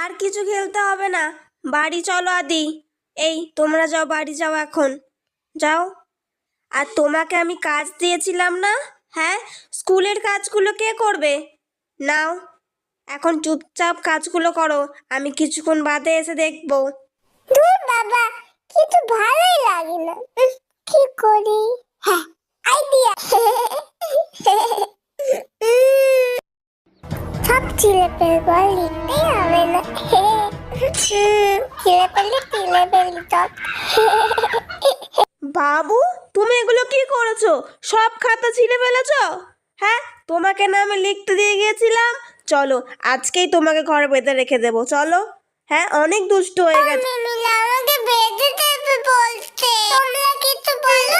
আর কিছু খেলতে হবে না, বাড়ি চলো আদি। এই তোমরা যাও, বাড়ি যাও এখন, যাও। আর তোমাকে আমি কাজ দিয়েছিলাম না? হ্যাঁ, স্কুলের কাজগুলো কে করবে? নাও, এখন চুপচাপ কাজগুলো করো, আমি কিছুক্ষণ বাদে এসে দেখবো। দূর বাবা, কিন্তু ভালোই লাগে না। কি করি? হ্যাঁ, আইডিয়া। সব ছিলে পেলে লিখতেই হবে না। ছিলে পেলে সব। বাবু, তুমি এগুলো কি করেছো? সব খাতা ছিঁড়ে ফেলেছো? হ্যাঁ, তোমাকে না আমি লিখতে দিয়ে গিয়েছিলাম। চলো, আজকেই তোমাকে ঘরে বেঁধে রেখে দেবো, চলো। হ্যাঁ, অনেক দুষ্ট হয়ে গেছে। মিমিলা আমাকে বেঁধে দেবে বলছে। তোমরা কিছু বলো।